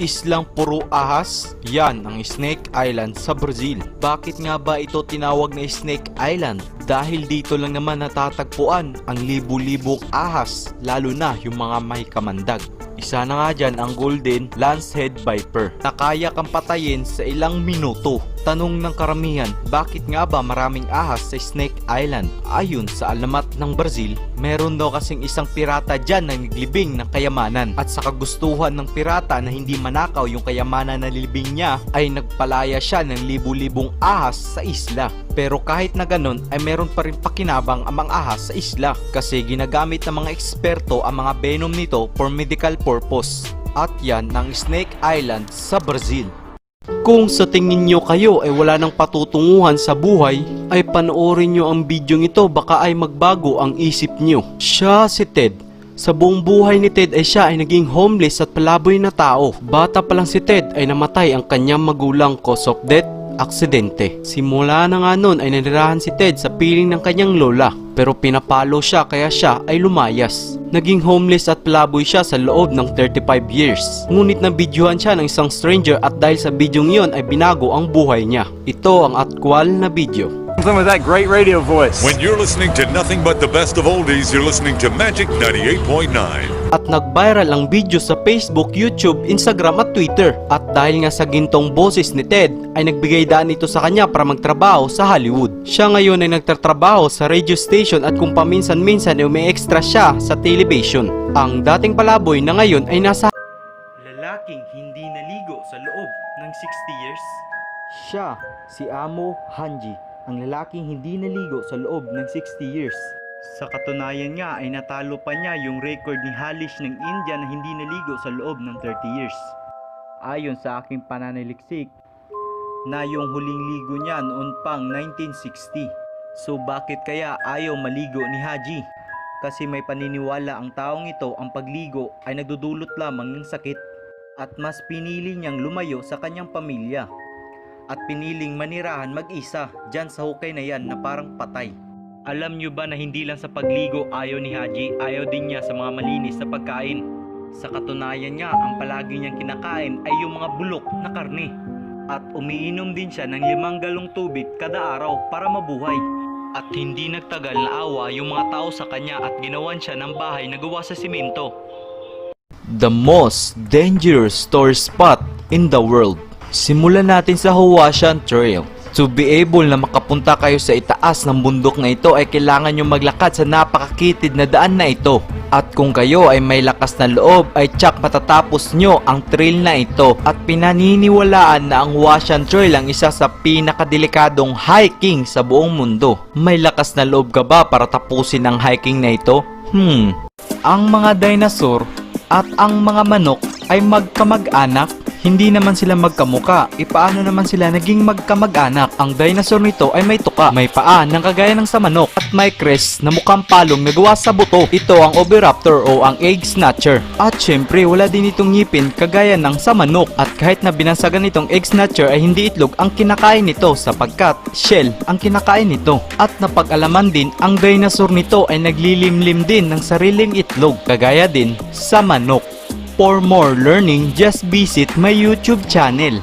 Islang puro ahas? Yan ang Snake Island sa Brazil. Bakit nga ba ito tinawag na Snake Island? Dahil dito lang naman natatagpuan ang libu-libong ahas, lalo na yung mga may kamandag. Isa na nga dyan ang Golden Lancehead Viper na kaya kang patayin sa ilang minuto. Tanong ng karamihan, bakit nga ba maraming ahas sa Snake Island? Ayon sa alamat ng Brazil, meron daw kasing isang pirata dyan na naglibing ng kayamanan. At sa kagustuhan ng pirata na hindi manakaw yung kayamanan na nilibing niya, ay nagpalaya siya ng libu-libong ahas sa isla. Pero kahit na ganun, ay meron pa rin pakinabang ang mga ahas sa isla kasi ginagamit ng mga eksperto ang mga venom nito for medical purpose. At yan ang Snake Island sa Brazil. Kung sa tingin nyo kayo ay wala nang patutunguhan sa buhay, ay panoorin nyo ang video ito, baka ay magbago ang isip nyo. Siya si Ted. Sa buong buhay ni Ted ay siya ay naging homeless at palaboy na tao. Bata pa lang si Ted ay namatay ang kanyang magulang cause of death, aksidente. Simula na nga noon ay nanirahan si Ted sa piling ng kanyang lola. Pero pinapalo siya kaya siya ay lumayas. Naging homeless at palaboy siya sa loob ng 35 years. Ngunit nabidyohan siya ng isang stranger at dahil sa bidyong iyon ay binago ang buhay niya. Ito ang aktwal na video. Some of that great radio voice. When you're listening to nothing but the best of oldies, you're listening to Magic 98.9. At nag-viral ang video sa Facebook, YouTube, Instagram at Twitter. At dahil nga sa gintong boses ni Ted, ay nagbigay daan ito sa kanya para magtrabaho sa Hollywood. Siya ngayon ay nagtatrabaho sa radio station at kung paminsan-minsan ay may extra siya sa television. Ang dating palaboy na ngayon ay nasa lalaking hindi naligo sa loob ng 60 years. Siya, si Amo Hanji, ang lalaking hindi naligo sa loob ng 60 years. Sa katunayan nga ay natalo pa niya yung record ni Halish ng India na hindi naligo sa loob ng 30 years. Ayon sa aking pananaliksik, na yung huling ligo niya noon pang 1960. So bakit kaya ayaw maligo ni Haji? Kasi may paniniwala ang taong ito ang pagligo ay nagdudulot lamang ng sakit. At mas pinili niyang lumayo sa kanyang pamilya. At piniling manirahan mag-isa dyan sa hukay na yan na parang patay. Alam nyo ba na hindi lang sa pagligo ayaw ni Haji, ayaw din niya sa mga malinis na pagkain. Sa katunayan niya, ang palagi niyang kinakain ay yung mga bulok na karne. At umiinom din siya ng 5 galong tubig kada araw para mabuhay. At hindi nagtagal na awa yung mga tao sa kanya at ginawan siya ng bahay na gawa sa simento. The most dangerous tourist spot in the world. Simulan natin sa Huashan Trail. To be able na makapunta kayo sa itaas ng bundok na ito ay kailangan nyo maglakad sa napakakitid na daan na ito. At kung kayo ay may lakas na loob ay tsak matatapos nyo ang trail na ito. At pinaniniwalaan na ang Huashan Trail ang isa sa pinakadelikadong hiking sa buong mundo. May lakas na loob ka ba para tapusin ang hiking na ito? Ang mga dinosaur at ang mga manok ay magkamag-anak. Hindi naman sila magkamuka. Paano naman sila naging magkamag-anak? Ang dinosaur nito ay may tuka, may paa ng kagaya ng sa manok at may crest na mukhang palong na gawa sa buto. Ito ang oviraptor o ang egg snatcher. At syempre wala din itong ngipin kagaya ng sa manok. At kahit na binansagan itong egg snatcher ay hindi itlog ang kinakain nito sapagkat shell ang kinakain nito. At napag-alaman din ang dinosaur nito ay naglilimlim din ng sariling itlog kagaya din sa manok. For more learning, just visit my YouTube channel.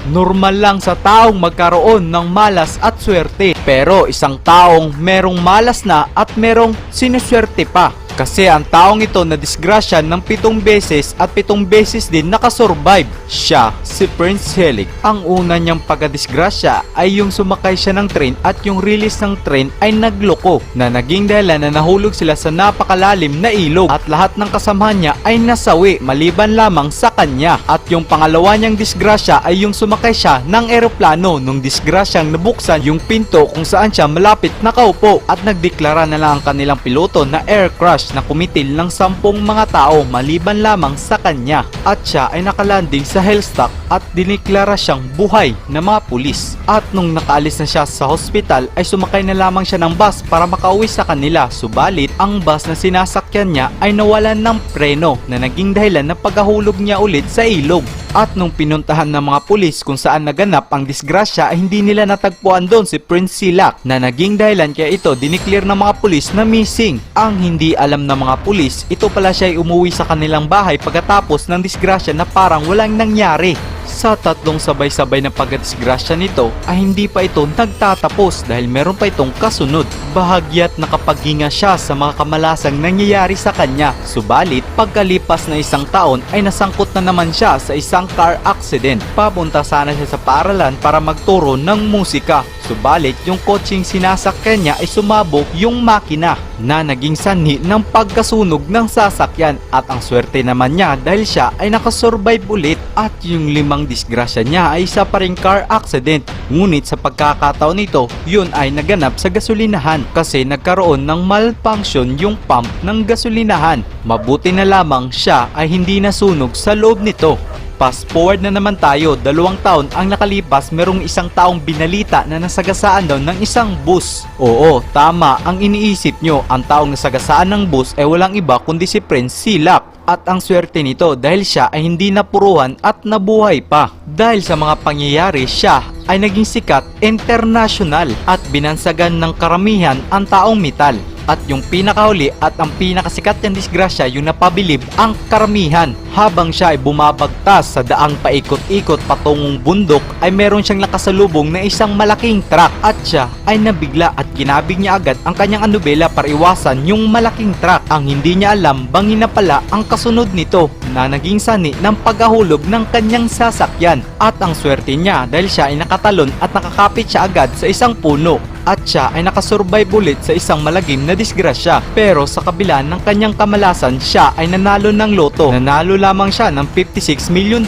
Normal lang sa taong magkaroon ng malas at swerte. Pero isang taong merong malas na at merong sinuswerte pa. Kasi ang taong ito na disgrasya ng 7 beses at 7 beses din nakasurvive. Siya, si Prince Helig. Ang una niyang pagkadisgrasya ay yung sumakay siya ng train at yung release ng train ay nagloko na naging dahilan na nahulog sila sa napakalalim na ilog at lahat ng kasamahan niya ay nasawi maliban lamang sa kanya. At yung pangalawa niyang disgrasya ay yung sumakay siya ng eroplano nung disgrasyang nabuksan yung pinto kung saan siya malapit nakaupo at nagdeklara na lang ang kanilang piloto na air crash na kumitil ng 10 mga tao maliban lamang sa kanya at siya ay nakalanding sa Hellstock at diniklara siyang buhay na mga pulis. At nung nakaalis na siya sa hospital ay sumakay na lamang siya ng bus para makauwi sa kanila, subalit ang bus na sinasakyan niya ay nawalan ng preno na naging dahilan ng paghahulog niya ulit sa ilog. At nung pinuntahan ng mga pulis kung saan naganap ang disgrasya ay hindi nila natagpuan doon si Prince Silak na naging dahilan kaya ito dineclare ng mga pulis na missing. Ang hindi alam ng mga pulis, ito pala siya ay umuwi sa kanilang bahay pagkatapos ng disgrasya na parang walang nangyari. Sa tatlong sabay-sabay na pagkadisgrasya nito ay hindi pa ito nagtatapos dahil meron pa itong kasunod. Bahagya't nakapaghinga siya sa mga kamalasang nangyayari sa kanya. Subalit, pagkalipas na isang taon ay nasangkot na naman siya sa isang car accident. Papunta sana siya sa paaralan para magturo ng musika. Subalit, yung kotseng sinasakyan niya ay sumabog yung makina na naging sanhi ng pagkasunog ng sasakyan at ang swerte naman niya dahil siya ay nakasurvive ulit at yung 5 disgrasya niya ay isa pa ring car accident. Ngunit sa pagkakataon nito, yun ay naganap sa gasolinahan kasi nagkaroon ng malfunction yung pump ng gasolinahan. Mabuti na lamang siya ay hindi nasunog sa loob nito. Fast forward na naman tayo, 2 taon ang nakalipas, merong isang taong binalita na nasagasaan daw ng isang bus. Oo, tama ang iniisip nyo, ang taong nasagasaan ng bus ay walang iba kundi si Prince Silak. At ang swerte nito dahil siya ay hindi napuruhan at nabuhay pa. Dahil sa mga pangyayari, siya ay naging sikat international at binansagan ng karamihan ang taong metal. At yung pinakahuli at ang pinakasikat niyang disgrasya yung napabilib ang karamihan. Habang siya ay bumabagtas sa daang paikot-ikot patungong bundok ay meron siyang nakasalubong na isang malaking truck at siya ay nabigla at kinabig niya agad ang kanyang anubela para iwasan yung malaking truck. Ang hindi niya alam bangin na pala ang kasunod nito na naging sani ng paghahulog ng kanyang sasakyan. At ang swerte niya dahil siya ay nakatalon at nakakapit siya agad sa isang puno. At siya ay nakasurvive ulit sa isang malagim na disgrasya. Pero sa kabila ng kanyang kamalasan, siya ay nanalo ng loto. Nanalo lamang siya ng $56 million.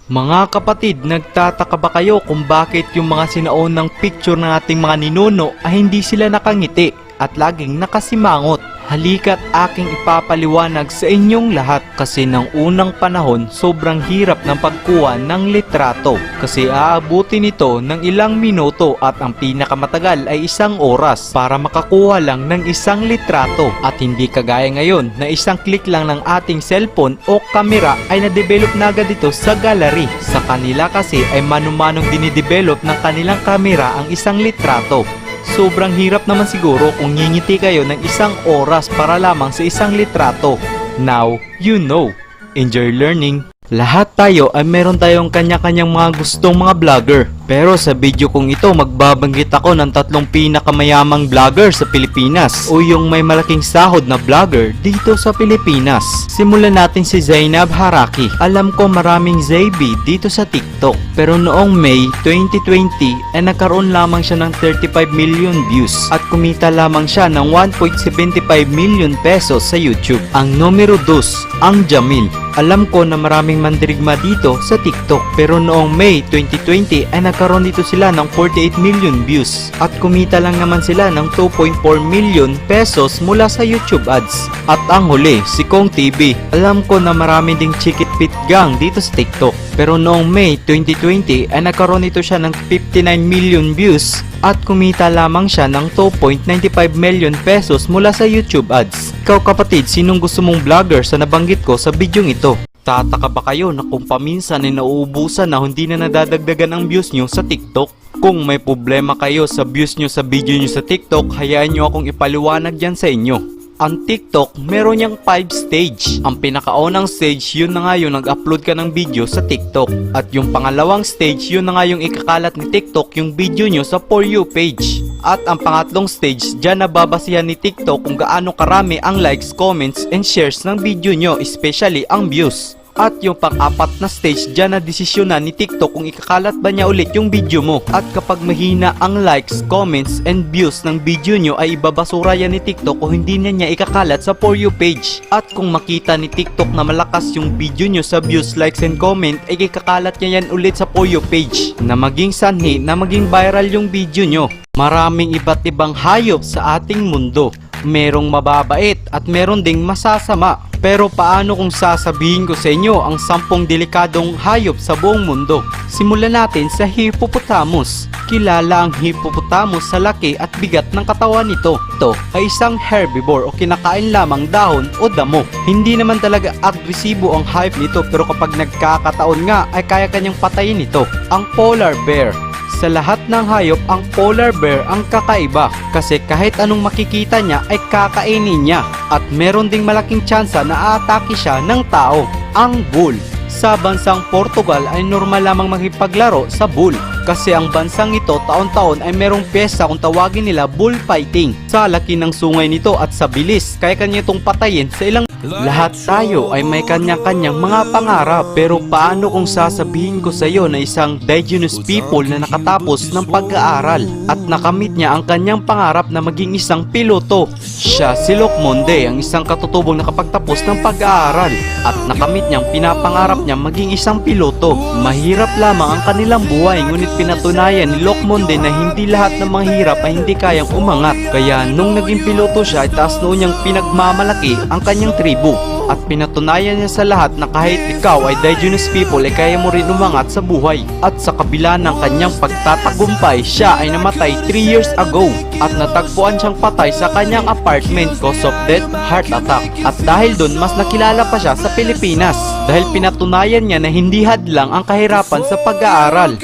Mga kapatid, nagtataka ba kayo kung bakit yung mga sinaunang picture ng ating mga ninuno ay hindi sila nakangiti at laging nakasimangot? Halika't aking ipapaliwanag sa inyong lahat kasi ng unang panahon sobrang hirap ng pagkuha ng litrato kasi aabutin ito ng ilang minuto at ang pinakamatagal ay 1 oras para makakuha lang ng isang litrato at hindi kagaya ngayon na isang click lang ng ating cellphone o kamera ay na-develop na agad ito sa gallery. Sa kanila kasi ay manumanong dinidevelop ng kanilang kamera ang isang litrato. Sobrang hirap naman siguro kung ngingiti kayo ng 1 oras para lamang sa isang litrato. Now, you know. Enjoy learning. Lahat tayo ay meron tayong kanya-kanyang mga gustong mga vlogger. Pero sa video kong ito, magbabanggit ako ng 3 pinakamayamang vlogger sa Pilipinas o yung may malaking sahod na vlogger dito sa Pilipinas. Simulan natin si Zainab Haraki. Alam ko maraming Zaybi dito sa TikTok. Pero noong May 2020 ay nagkaroon lamang siya ng 35 million views at kumita lamang siya ng 1.75 million pesos sa YouTube. Ang numero 2, ang Jamil. Alam ko na maraming mandirigma dito sa TikTok pero noong May 2020 ay nagkaroon dito sila ng 48 million views at kumita lang naman sila ng 2.4 million pesos mula sa YouTube ads. At ang huli, si Kong TV. Alam ko na marami ding Chikit Pit Gang dito sa TikTok pero noong May 2020 ay nagkaroon dito siya ng 59 million views at kumita lamang siya ng 2.95 million pesos mula sa YouTube ads. Ikaw kapatid, sinong gusto mong vlogger sa nabanggit ko sa bidyong ito? Tataka ba kayo na kung paminsan ay nauubusan na hindi na nadadagdagan ang views nyo sa TikTok? Kung may problema kayo sa views nyo sa video nyo sa TikTok, hayaan nyo akong ipaliwanag yan sa inyo. Ang TikTok, meron niyang 5 stage. Ang pinakaunang stage, yun na nga yung nag-upload ka ng video sa TikTok. At yung pangalawang stage, yun na nga yung ikakalat ni TikTok yung video nyo sa For You page. At ang pangatlong stage, dyan nababasihan ni TikTok kung gaano karami ang likes, comments, and shares ng video nyo, especially ang views. At yung pang-apat na stage, dyan na desisyonan ni TikTok kung ikakalat ba niya ulit yung video mo. At kapag mahina ang likes, comments, and views ng video nyo ay ibabasura yan ni TikTok o hindi na niya ikakalat sa For You page. At kung makita ni TikTok na malakas yung video nyo sa views, likes, and comment, ay ikakalat niya yan ulit sa For You page na maging sanhi na maging viral yung video nyo. Maraming iba't ibang hayop sa ating mundo. Merong mababait at meron ding masasama. Pero paano kung sasabihin ko sa inyo ang 10 delikadong hayop sa buong mundo? Simulan natin sa hippopotamus. Kilala ang hippopotamus sa laki at bigat ng katawan nito. Ito ay isang herbivore o kinakain lamang dahon o damo. Hindi naman talaga agresibo ang hayop nito, pero kapag nagkakataon nga ay kaya kanyang patayin ito. Ang polar bear. Sa lahat ng hayop, ang polar bear ang kakaiba kasi kahit anong makikita niya ay kakainin niya at meron ding malaking tsansa na aatake siya ng tao. Ang bull. Sa bansang Portugal ay normal lamang makipaglaro sa bull kasi ang bansang ito taon-taon ay merong piyesta kung tawagin nila bullfighting. Sa laki ng sungay nito at sa bilis, kaya kanya itong patayin sa ilang. Lahat tayo ay may kanya-kanyang mga pangarap, pero paano kung sasabihin ko sa iyo na isang indigenous people na nakatapos ng pag-aaral at nakamit niya ang kanyang pangarap na maging isang piloto? Siya si Lokmonde, ang isang katutubong nakapagtapos ng pag-aaral at nakamit niyang pinapangarap niya maging isang piloto. Mahirap lamang ang kanilang buhay, ngunit pinatunayan ni Lokmonde na hindi lahat ng mahirap ay hindi kayang umangat. Kaya nung naging piloto siya ay taas noon niyang pinagmamalaki ang kanyang tribu at pinatunayan niya sa lahat na kahit ikaw ay indigenous people ay kaya mo rin umangat sa buhay. At sa kabila ng kanyang pagtatagumpay, siya ay namatay 3 years ago at natagpuan siyang patay sa kanyang apartment cause of death, heart attack. At dahil dun, mas nakilala pa siya sa Pilipinas dahil pinatunayan niya na hindi hadlang ang kahirapan sa pag-aaral.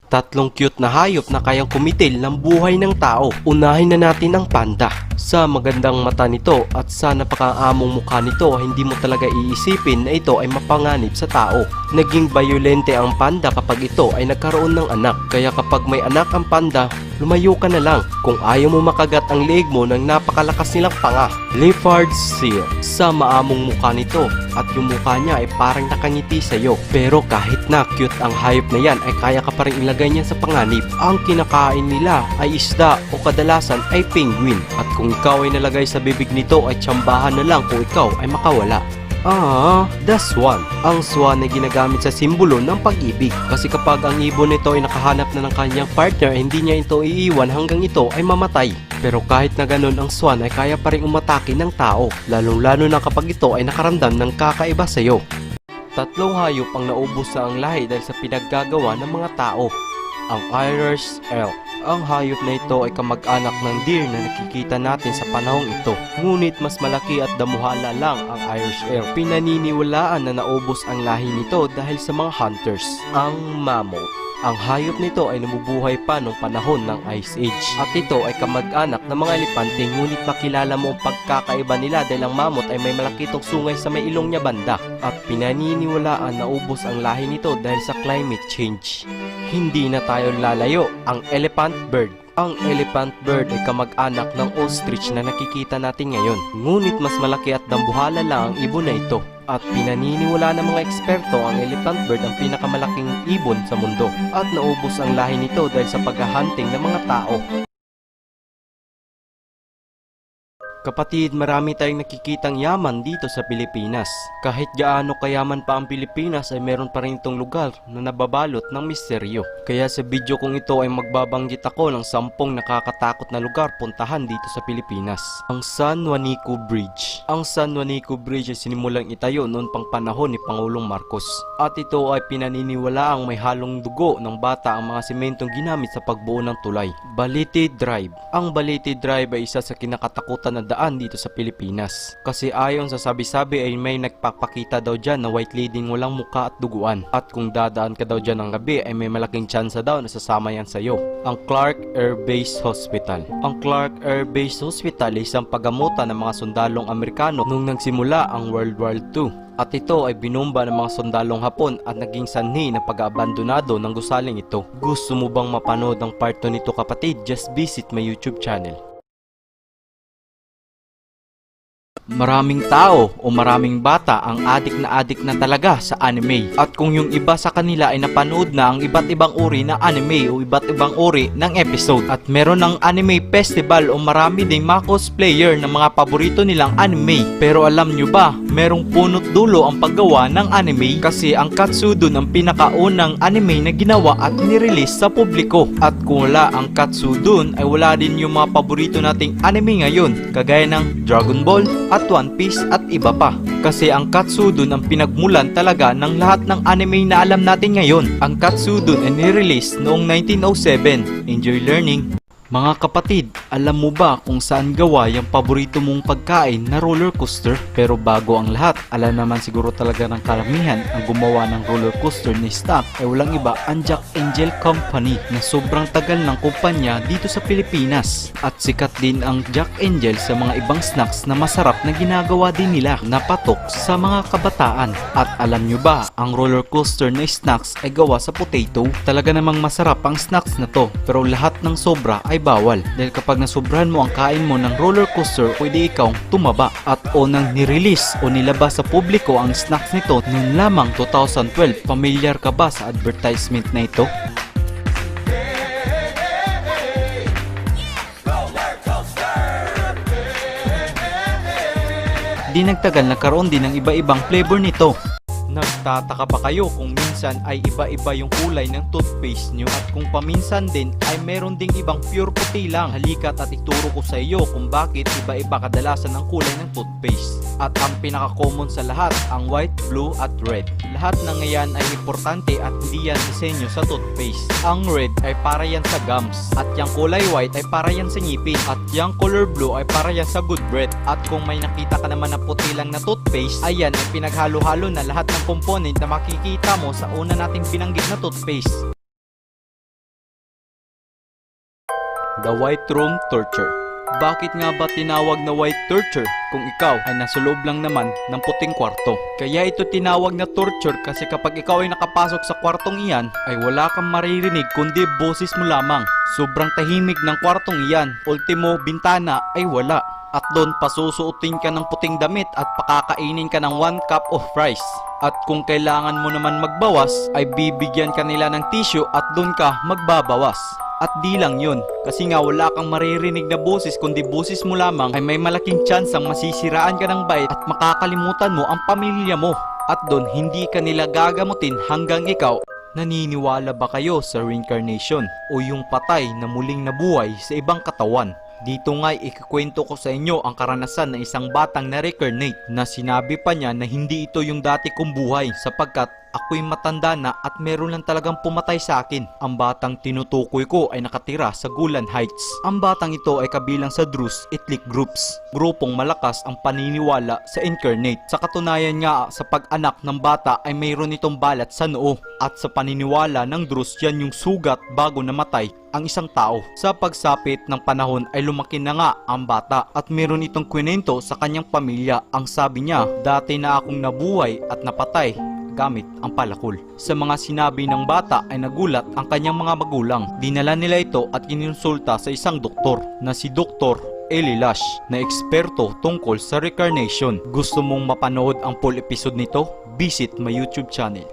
3 cute na hayop na kayang kumitil ng buhay ng tao. Unahin na natin ang panda. Sa magandang mata nito at sa napakaamong mukha nito, hindi mo talaga iisipin na ito ay mapanganib sa tao. Naging violente ang panda kapag ito ay nagkaroon ng anak. Kaya kapag may anak ang panda, lumayo ka na lang kung ayaw mo makagat ang leeg mo ng napakalakas nilang panga. Leopard seal. Sa maamong mukha nito at yung mukha niya ay parang nakangiti sa'yo. Pero kahit na cute ang hayop na yan, ay kaya ka pa rin ilagay niya sa panganib. Ang kinakain nila ay isda o kadalasan ay penguin. At kung ikaw ay nalagay sa bibig nito ay tsambahan na lang kung ikaw ay makawala. The swan. Ang swan ay ginagamit sa simbolo ng pag-ibig. Kasi kapag ang ibon nito ay nakahanap na ng kanyang partner, hindi niya ito iiwan hanggang ito ay mamatay. Pero kahit na ganun, ang swan ay kaya pa rin umatake ng tao, lalong-lalo na kapag ito ay nakaramdam ng kakaiba sa'yo. 3 hayop ang naubos na ang lahi dahil sa pinaggagawa ng mga tao. Ang Irish elk. Ang hayop na ito ay kamag-anak ng deer na nakikita natin sa panahong ito. Ngunit mas malaki at damuhala lang ang Irish elk. Pinaniniwalaan na naubos ang lahi nito dahil sa mga hunters. Ang mammoth. Ang hayop nito ay namubuhay pa noong panahon ng Ice Age. At ito ay kamag-anak ng mga elepante, ngunit makilala mo ang pagkakaiba nila dahil ang mammoth ay may malaki itong sungay sa may ilong niya banda. At pinaniniwalaan na ubos ang lahi nito dahil sa climate change. Hindi na tayo lalayo. Ang elephant bird. Ang elephant bird ay kamag-anak ng ostrich na nakikita natin ngayon. Ngunit mas malaki at dambuhala lang ang ibon na ito. At pinaniniwala ng mga eksperto ang elephant bird ang pinakamalaking ibon sa mundo. At naubos ang lahi nito dahil sa paghahunting ng mga tao. Kapatid, marami tayong nakikitang yaman dito sa Pilipinas. Kahit gaano kayaman pa ang Pilipinas ay meron pa rin itong lugar na nababalot ng misteryo. Kaya sa video kong ito ay magbabanggit ako ng 10 nakakatakot na lugar puntahan dito sa Pilipinas. Ang San Juanico Bridge. Ang San Juanico Bridge ay sinimulang itayo noon pang panahon ni Pangulong Marcos. At ito ay pinaniniwalaang may halong dugo ng bata ang mga sementong ginamit sa pagbuo ng tulay. Balete Drive. Ang Balete Drive ay isa sa kinakatakutan na daan dito sa Pilipinas. Kasi ayon sa sabi-sabi ay may nagpapakita daw dyan na white lady walang muka at duguan. At kung dadaan ka daw dyan ng gabi ay may malaking tsansa daw na sasama yan sa'yo. Ang Clark Air Base Hospital. Ang Clark Air Base Hospital ay isang pagamutan ng mga sundalong Amerikano nung nagsimula ang World War II. At ito ay binomba ng mga sundalong Hapon at naging sanhi ng pag-aabandonado ng gusaling ito. Gusto mo bang mapanood ang part 2 nito kapatid? Just visit my YouTube channel. Maraming tao o maraming bata ang adik na talaga sa anime. At kung yung iba sa kanila ay napanood na ang iba't ibang uri ng anime o iba't ibang uri ng episode. At meron ng anime festival o marami ding mga cosplayer ng mga paborito nilang anime. Pero alam nyo ba, merong punot dulo ang paggawa ng anime kasi ang Katsudon ang pinakaunang anime na ginawa at nirelease sa publiko. At kung wala ang Katsudon ay wala din yung mga paborito nating anime ngayon kagaya ng Dragon Ball at One Piece at iba pa. Kasi ang Katsudon ang pinagmulan talaga ng lahat ng anime na alam natin ngayon. Ang Katsudon ay nirelease noong 1907. Enjoy learning! Mga kapatid, alam mo ba kung saan gawa yung paborito mong pagkain na roller coaster? Pero bago ang lahat, alam naman siguro talaga ng karamihan ang gumawa ng roller coaster ni stock ay walang iba ang Jack Angel Company na sobrang tagal ng kumpanya dito sa Pilipinas. At sikat din ang Jack Angel sa mga ibang snacks na masarap na ginagawa din nila na patok sa mga kabataan. At alam nyo ba, ang roller coaster na snacks ay gawa sa potato. Talaga namang masarap ang snacks na to, pero lahat ng sobra ay bawal dahil kapag nasobrahan mo ang kain mo ng roller coaster, pwede ikaw tumaba. At nang nirelease o nilabas sa publiko ang snacks nito noong lamang 2012. Pamilyar ka ba sa advertisement na ito? Di nagtagal nagkaroon din ng iba-ibang flavor nito. Nagtataka ba kayo kung minsan ay iba-iba yung kulay ng toothpaste nyo at kung paminsan din ay meron ding ibang pure puti lang? Halika't at ituro ko sa iyo kung bakit iba-iba kadalasan ng kulay ng toothpaste. At ang pinaka-common sa lahat, ang white, blue at red. Lahat ng ngayon ay importante at hindi yan disenyo sa toothpaste. Ang red ay para yan sa gums at yung kulay white ay para yan sa ngipin at yung color blue ay para yan sa good breath. At kung may nakita ka naman na puti lang na toothpaste, ayan ay pinaghalo-halo na lahat ng component na makikita mo sa una nating binanggit na toothpaste. The White Room Torture. Bakit nga ba tinawag na white torture kung ikaw ay nasa loob lang naman ng puting kwarto? Kaya ito tinawag na torture kasi kapag ikaw ay nakapasok sa kwartong iyan ay wala kang maririnig kundi boses mo lamang. Sobrang tahimik ng kwartong iyan. Ultimo, bintana ay wala. At doon pasusuotin ka ng puting damit at pakakainin ka ng 1 cup of rice. At kung kailangan mo naman magbawas ay bibigyan ka nila ng tissue at doon ka magbabawas. At di lang yun, kasi nga wala kang maririnig na boses kundi boses mo lamang ay may malaking chance ang masisiraan ka ng bait at makakalimutan mo ang pamilya mo. At doon hindi ka nila gagamutin hanggang ikaw. Naniniwala ba kayo sa reincarnation o yung patay na muling nabuhay sa ibang katawan? Dito nga'y ikikwento ko sa inyo ang karanasan ng isang batang na-reincarnate na sinabi pa niya na hindi ito yung dati kong buhay sapagkat ako'y matanda na at meron lang talagang pumatay sa akin. Ang batang tinutukoy ko ay nakatira sa Gulan Heights. Ang batang ito ay kabilang sa Druze ethnic groups, grupong malakas ang paniniwala sa incarnate. Sa katunayan nga sa pag-anak ng bata ay mayroon itong balat sa noo at sa paniniwala ng Druze yan yung sugat bago namatay ang isang tao. Sa pagsapit ng panahon ay lumaki na nga ang bata at meron itong kwento sa kanyang pamilya. Ang sabi niya, dati na akong nabuhay at napatay gamit ang palakol. Sa mga sinabi ng bata ay nagulat ang kanyang mga magulang. Dinala nila ito at kinonsulta sa isang doktor na si Dr. Eli Lash na eksperto tungkol sa reincarnation. Gusto mong mapanood ang full episode nito? Visit my YouTube channel.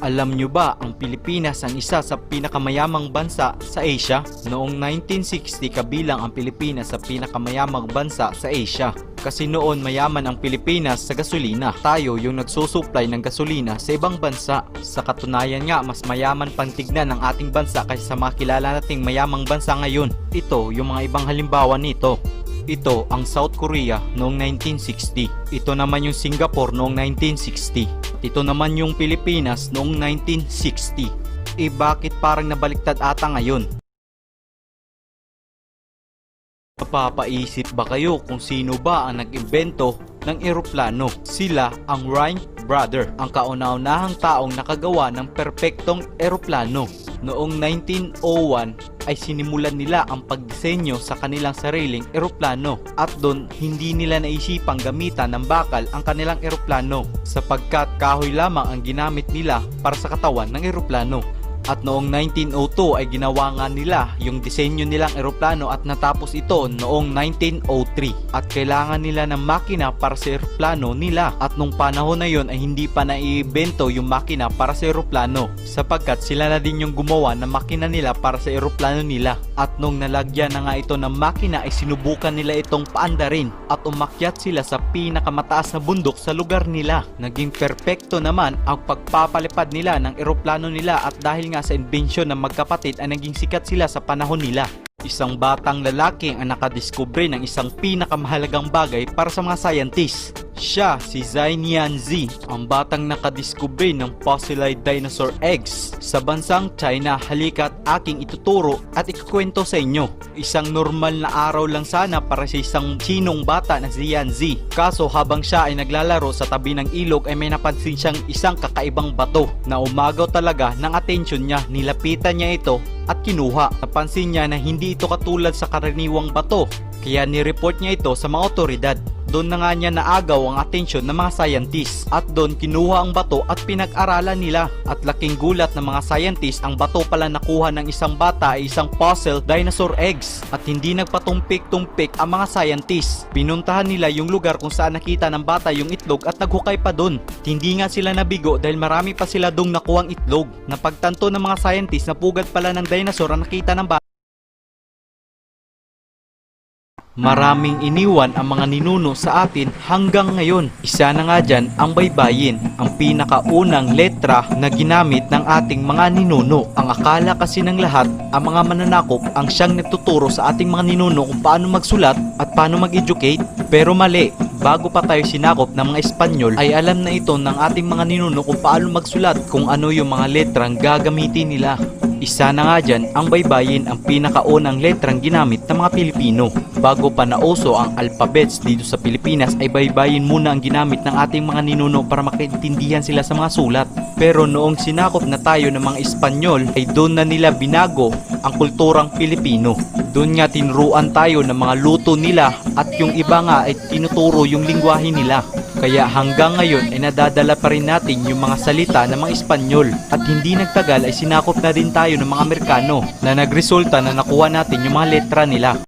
Alam nyo ba ang Pilipinas ang isa sa pinakamayamang bansa sa Asia? Noong 1960 kabilang ang Pilipinas sa pinakamayamang bansa sa Asia. Kasi noon mayaman ang Pilipinas sa gasolina. Tayo yung nagsusupply ng gasolina sa ibang bansa. Sa katunayan nga, mas mayaman pang tignan ng ating bansa kaysa sa mga kilala nating mayamang bansa ngayon. Ito yung mga ibang halimbawa nito. Ito ang South Korea noong 1960. Ito naman yung Singapore noong 1960. Ito naman yung Pilipinas noong 1960. Bakit parang nabaliktad ata ngayon? Napapaisip ba kayo kung sino ba ang nag-imbento ng eroplano? Sila ang Wright Brother, ang kauna-unahang taong nakagawa ng perpektong eroplano. Noong 1901 ay sinimulan nila ang pagdisenyo sa kanilang sariling eroplano at doon hindi nila naisipang gamitan ng bakal ang kanilang eroplano sapagkat kahoy lamang ang ginamit nila para sa katawan ng eroplano. At noong 1902 ay ginawa nga nila yung disenyo nilang eroplano at natapos ito noong 1903. At kailangan nila ng makina para sa eroplano nila. At nung panahon na yon ay hindi pa naiibento yung makina para sa eroplano sapagkat sila na din yung gumawa ng makina nila para sa eroplano nila. At nung nalagyan na nga ito ng makina ay sinubukan nila itong paandarin at umakyat sila sa pinakamataas na bundok sa lugar nila. Naging perpekto naman ang pagpapalipad nila ng eroplano nila at dahil nga sa inbensyon ng magkapatid ay naging sikat sila sa panahon nila. Isang batang lalaki ang nakadiskubre ng isang pinakamahalagang bagay para sa mga scientist. Siya si Zhang Yanzi, ang batang nakadiskubre ng fossilized dinosaur eggs sa bansang China. Halika't aking ituturo at ikukwento sa inyo. Isang normal na araw lang sana para sa isang sinong bata na si Yanzi. Kaso habang siya ay naglalaro sa tabi ng ilog ay may napansin siyang isang kakaibang bato na umagaw talaga ng atensyon niya. Nilapitan niya ito at kinuha. Napansin niya na hindi ito katulad sa karaniwang bato, kaya nireport niya ito sa mga otoridad. Doon na nga niya naagaw ang atensyon ng mga scientists at doon kinuha ang bato at pinag-aralan nila. At laking gulat ng mga scientists, ang bato pala nakuha ng isang bata ay isang fossil dinosaur eggs. At hindi nagpatumpik-tumpik ang mga scientists. Pinuntahan nila yung lugar kung saan nakita ng bata yung itlog at naghukay pa doon. Hindi nga sila nabigo dahil marami pa sila doong nakuhang itlog. Napagtanto ng mga scientists na pugad pala ng dinosaur ang nakita ng bata. Maraming iniwan ang mga ninuno sa atin hanggang ngayon. Isa na nga dyan ang baybayin, ang pinakaunang letra na ginamit ng ating mga ninuno. Ang akala kasi ng lahat, ang mga mananakop ang siyang nagtuturo sa ating mga ninuno kung paano magsulat at paano mag-educate. Pero mali, bago pa tayo sinakop ng mga Espanyol ay alam na ito ng ating mga ninuno kung paano magsulat, kung ano yung mga letrang gagamitin nila. Isa na nga dyan ang baybayin, ang pinakaunang letrang ginamit ng mga Pilipino. Bago pa nauso ang alphabets dito sa Pilipinas ay baybayin muna ang ginamit ng ating mga ninuno para makaintindihan sila sa mga sulat. Pero noong sinakop na tayo ng mga Espanyol ay doon na nila binago ang kulturang Pilipino. Doon nga tinuruan tayo ng mga luto nila at yung iba nga ay tinuturo yung lingwahe nila. Kaya hanggang ngayon ay nadadala pa rin natin yung mga salita ng mga Espanyol. At hindi nagtagal ay sinakop na din tayo ng mga Amerikano na nagresulta na nakuha natin yung mga letra nila.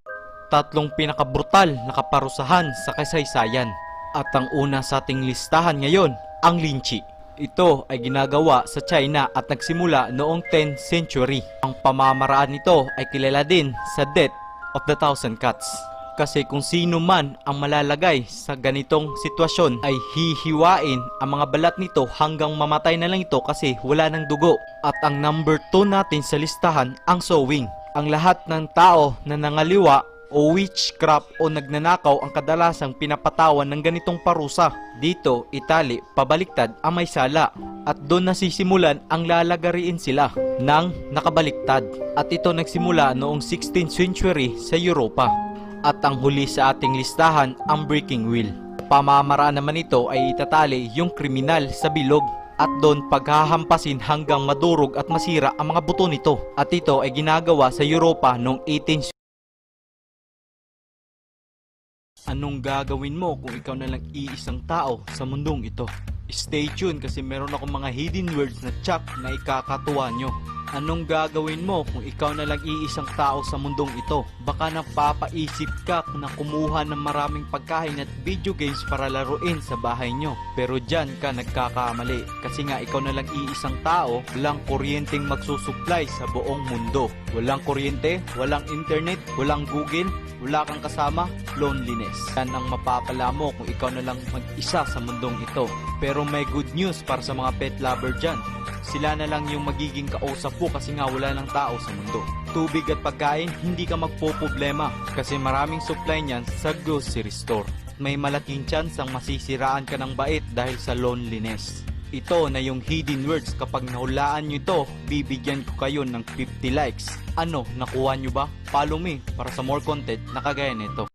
Tatlong pinakabrutal na kaparusahan sa kasaysayan. At ang una sa ating listahan ngayon, ang lynching. Ito ay ginagawa sa China at nagsimula noong 10th century. Ang pamamaraan nito ay kilala din sa Death of the Thousand Cats. Kasi kung sino man ang malalagay sa ganitong sitwasyon ay hihiwain ang mga balat nito hanggang mamatay na lang ito kasi wala ng dugo. At ang number 2 natin sa listahan, ang sewing. Ang lahat ng tao na nangaliwa o witchcraft o nagnanakaw ang kadalasang pinapatawan ng ganitong parusa. Dito, Italy, pabaliktad ang may sala. At doon nasisimulan ang lalagariin sila ng nakabaliktad. At ito nagsimula noong 16th century sa Europa. At ang huli sa ating listahan, ang breaking wheel. Pamamaraan naman ito ay itatali yung kriminal sa bilog at doon paghahampasin hanggang madurog at masira ang mga buto nito. At ito ay ginagawa sa Europa noong 18th. Anong gagawin mo kung ikaw na lang iisang tao sa mundong ito? Stay tuned kasi meron akong mga hidden words na tsak na ikakatuwa nyo. Anong gagawin mo kung ikaw na lang iisang tao sa mundong ito? Baka napapaisip ka na kumuha ng maraming pagkain at video games para laruin sa bahay nyo. Pero dyan ka nagkakamali. Kasi nga ikaw na lang iisang tao, walang kuryenteng magsusupply sa buong mundo. Walang kuryente, walang internet, walang Google, wala kang kasama, loneliness. Yan ang mapapala mo kung ikaw na lang mag-isa sa mundong ito. Pero may good news para sa mga pet lover dyan. Sila na lang yung magiging kausap po kasi nga wala ng tao sa mundo. Tubig at pagkain, hindi ka magpoproblema kasi maraming supply niyan sa grocery store. May malaking chance ang masisiraan ka ng bait dahil sa loneliness. Ito na yung hidden words. Kapag nahulaan nyo ito, bibigyan ko kayo ng 50 likes. Ano, nakuha nyo ba? Follow me para sa more content na kagaya nito.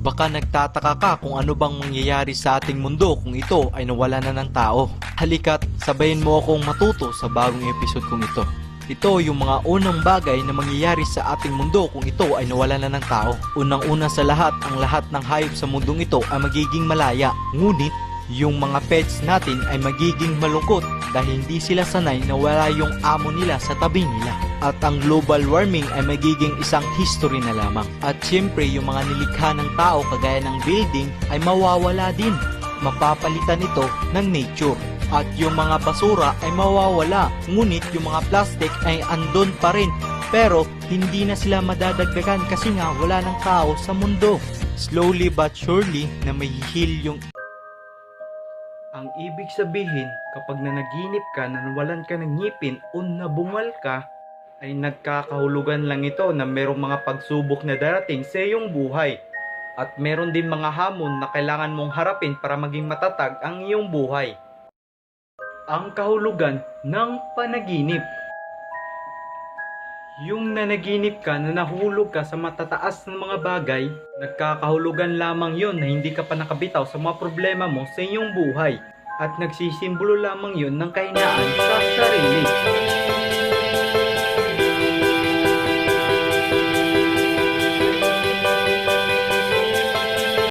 Baka nagtataka ka kung ano bang mangyayari sa ating mundo kung ito ay nawala na ng tao. Halika't sabayin mo akong matuto sa bagong episode kong ito. Ito yung mga unang bagay na mangyayari sa ating mundo kung ito ay nawala na ng tao. Unang-una sa lahat, ang lahat ng hayop sa mundong ito ay magiging malaya. Ngunit, yung mga pets natin ay magiging malungkot dahil hindi sila sanay na wala yung amo nila sa tabi nila. At ang global warming ay magiging isang history na lamang. At syempre yung mga nilikha ng tao kagaya ng building ay mawawala din. Mapapalitan ito ng nature. At yung mga basura ay mawawala. Ngunit yung mga plastic ay andon pa rin. Pero hindi na sila madadagdagan kasi nga wala ng tao sa mundo. Slowly but surely na may heal yung. Ang ibig sabihin, kapag nanaginip ka na nawalan ka ng ngipin o nabungal ka, ay nagkakahulugan lang ito na merong mga pagsubok na darating sa iyong buhay. At meron din mga hamon na kailangan mong harapin para maging matatag ang iyong buhay. Ang kahulugan ng panaginip. Yung nanaginip ka na nahulog ka sa matataas ng mga bagay, nagkakahulugan lamang yon na hindi ka pa nakabitaw sa mga problema mo sa iyong buhay. At nagsisimbolo lamang yon ng kahinaan sa sarili.